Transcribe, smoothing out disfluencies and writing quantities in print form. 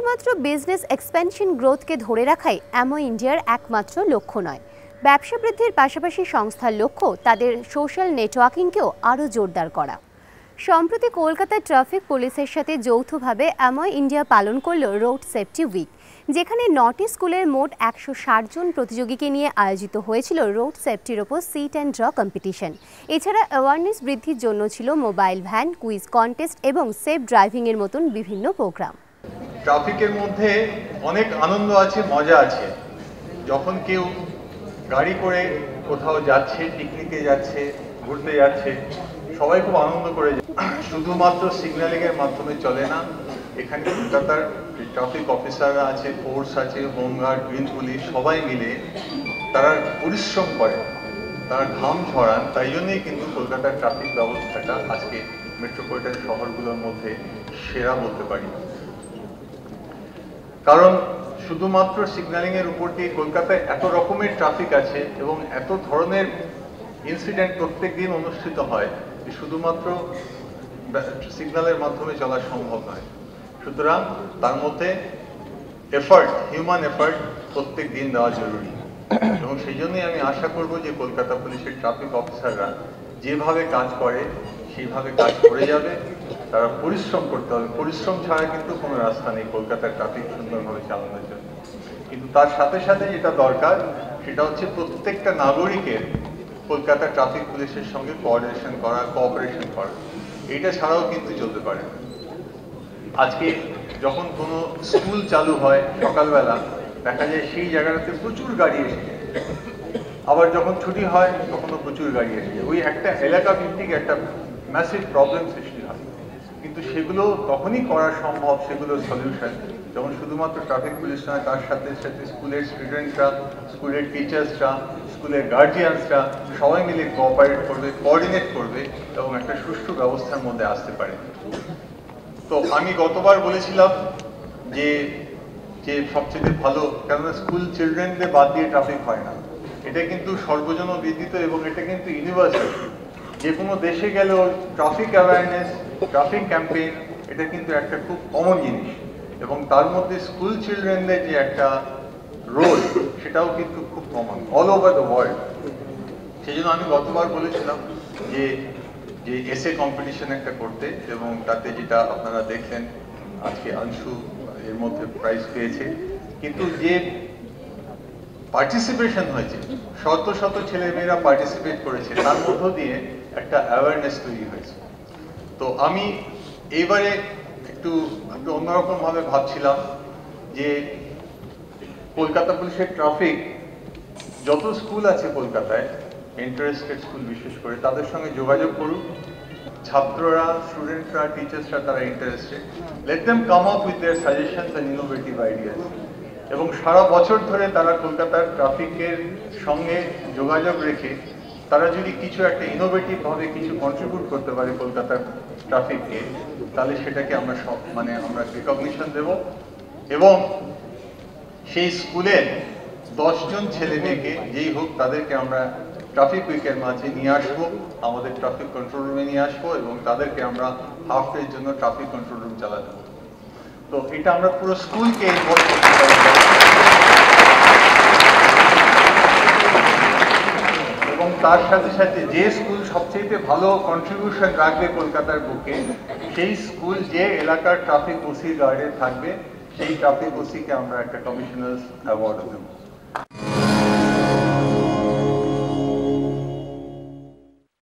শুধুমাত্র business expansion গ্রোথকে ধরে রাখাই অ্যামো ইন্ডিয়ার একমাত্র লক্ষ্য নয়। ব্যবসা বৃদ্ধির পাশাপাশি সংস্থার লক্ষ্য তাদের সোশ্যাল নেটওয়ার্কিংকেও আরও জোরদার করা। সম্প্রতি কলকাতার ট্রাফিক পুলিশের সাথে যৌথভাবে অ্যামো ইন্ডিয়া পালন করল রোড সেফটি উইক, যেখানে 9টি স্কুলের মোট 160 জন প্রতিযোগীকে নিয়ে আয়োজিত হয়েছিল রোড সেফটির ওপর সিট অ্যান্ড ড্র কম্পিটিশন। এছাড়া অ্যাওয়ারনেস বৃদ্ধির জন্য ছিল মোবাইল ভ্যান, কুইজ কন্টেস্ট এবং সেফ ড্রাইভিংয়ের মতন বিভিন্ন প্রোগ্রাম। ট্রাফিকের মধ্যে অনেক আনন্দ আছে, মজা আছে। যখন কেউ গাড়ি করে কোথাও যাচ্ছে, পিকনিকে যাচ্ছে, ঘুরতে যাচ্ছে, সবাই খুব আনন্দ করে যায়। শুধুমাত্র সিগন্যালিং এর মাধ্যমে চলে না, এখানে কলকাতার ট্রাফিক অফিসাররা আছে, ফোর্স আছে, হোমগার্ড, গ্রিন পুলিশ, সবাই মিলে তারা পরিশ্রম করে, তারা ঘাম ঝরান। তাই জন্যই কিন্তু কলকাতার ট্রাফিক ব্যবস্থাটা আজকে মেট্রোপলিটন শহরগুলোর মধ্যে সেরা বলতে পারি। কারণ শুধুমাত্র সিগন্যালিং এর উপর দিয়ে কলকাতায় এত রকমের ট্রাফিক আছে এবং এত ধরনের ইনসিডেন্ট প্রত্যেক দিন অনুষ্ঠিত হয় যে শুধুমাত্র সিগন্যালের মাধ্যমে চলা সম্ভব নয়। সুতরাং তার মধ্যে এফার্ট, হিউম্যান এফার্ট প্রত্যেক দিন দেওয়া জরুরি। এবং সেই জন্যই আমি আশা করব যে কলকাতা পুলিশের ট্রাফিক অফিসাররা যেভাবে কাজ করে সেইভাবে কাজ করে যাবে। তারা পরিশ্রম করতে হবে, পরিশ্রম ছাড়া কিন্তু কোনো রাস্তা নেই কলকাতার ট্রাফিক সুন্দরভাবে চালানোর জন্য। কিন্তু তার সাথে সাথে যেটা দরকার সেটা হচ্ছে প্রত্যেকটা নাগরিকের কলকাতা ট্রাফিক পুলিশের সঙ্গে কোঅর্ডিনেশন করা, কোঅপারেশন করা। এইটা ছাড়াও কিন্তু চলতে পারে না। আজকে যখন কোনো স্কুল চালু হয় সকালবেলা, দেখা যায় সেই জায়গাটাতে প্রচুর গাড়ি এসে যায়। আবার যখন ছুটি হয় তখনও প্রচুর গাড়ি এসে যায়। ওই একটা এলাকা ভিত্তিক একটা ম্যাসিভ প্রবলেম সৃষ্টি হয়। কিন্তু সেগুলো তখনই করা সম্ভব, সেগুলোর সলিউশন যখন শুধুমাত্র ট্রাফিক পুলিশ নয়, তার সাথে সাথে স্কুলের স্টুডেন্টরা, স্কুলের টিচার্সরা, স্কুলের গার্জিয়ানসরা সবাই মিলে কোঅপারেট করবে, কোঅর্ডিনেট করবে এবং একটা সুষ্ঠু ব্যবস্থার মধ্যে আসতে পারে। তো আমি গতবার বলেছিলাম যে যে সবচেয়ে ভালো, কেননা স্কুল চিলড্রেনদের বাদ দিয়ে ট্রাফিক হয় না। এটা কিন্তু সর্বজন বিদিত এবং এটা কিন্তু ইউনিভার্সাল। যে কোনো দেশে গেলেও ট্রাফিক অ্যাওয়ারনেস, ট্রাফিক ক্যাম্পেইন এটা কিন্তু একটা খুব কমন জিনিস এবং তার মধ্যে স্কুল চিলড্রেনদের যে একটা রোল সেটাও কিন্তু খুব common all over the world. সেই জন্য আমি গতবার বলেছিলাম যে যে এসে কম্পিটিশন একটা করতে, এবং তাতে যেটা আপনারা দেখলেন আজকে অংশু এর মধ্যে প্রাইজ পেয়েছে। কিন্তু যে পার্টিসিপেশন হয়েছে, শত শত ছেলেমেয়েরা পার্টিসিপেট করেছে, তার মধ্য দিয়ে একটা অ্যাওয়ারনেস তৈরি হয়েছে। তো আমি এইবারে একটু অন্যরকম ভাবে ভাবছিলাম যে কলকাতা পুলিশের ট্রাফিক যত স্কুল আছে কলকাতায়, ইন্টারেস্টেড স্কুল বিশেষ করে, তাদের সঙ্গে যোগাযোগ করুক। ছাত্ররা, স্টুডেন্টরা, টিচার্সরা তারা interested, let them come up with their suggestions and innovative ideas. এবং সারা বছর ধরে তারা কলকাতার ট্রাফিকের সঙ্গে যোগাযোগ রেখে তারা যদি কিছু একটা ইনোভেটিভ ভাবে কিছু কন্ট্রিবিউট করতে পারে কলকাতার ট্রাফিককে, তাহলে সেটাকে আমরা আমরা রিকগনিশন দেব। এবং সেই স্কুলের 10 জন ছেলে মেয়েকে যেই হোক তাদেরকে আমরা ট্রাফিক উইকের মাঝে নিয়ে আসবো, আমাদের ট্রাফিক কন্ট্রোল রুমে নিয়ে আসবো এবং তাদেরকে আমরা হাফ ডের জন্য ট্রাফিক কন্ট্রোল রুম চালাতে দেবো। তো এটা আমরা পুরো স্কুলকে ইনভলভ করতে পারি এবং তার সাথে সাথে যে স্কুল সবচেয়ে ভালো কন্ট্রিবিউশন রাখবে কলকাতার বুকে, সেই স্কুল যে এলাকার ট্রাফিক ওসি গার্ডে থাকবে, সেই ট্রাফিক ওসিকে আমরা একটা কমিশনার্স অ্যাওয়ার্ড দেবো।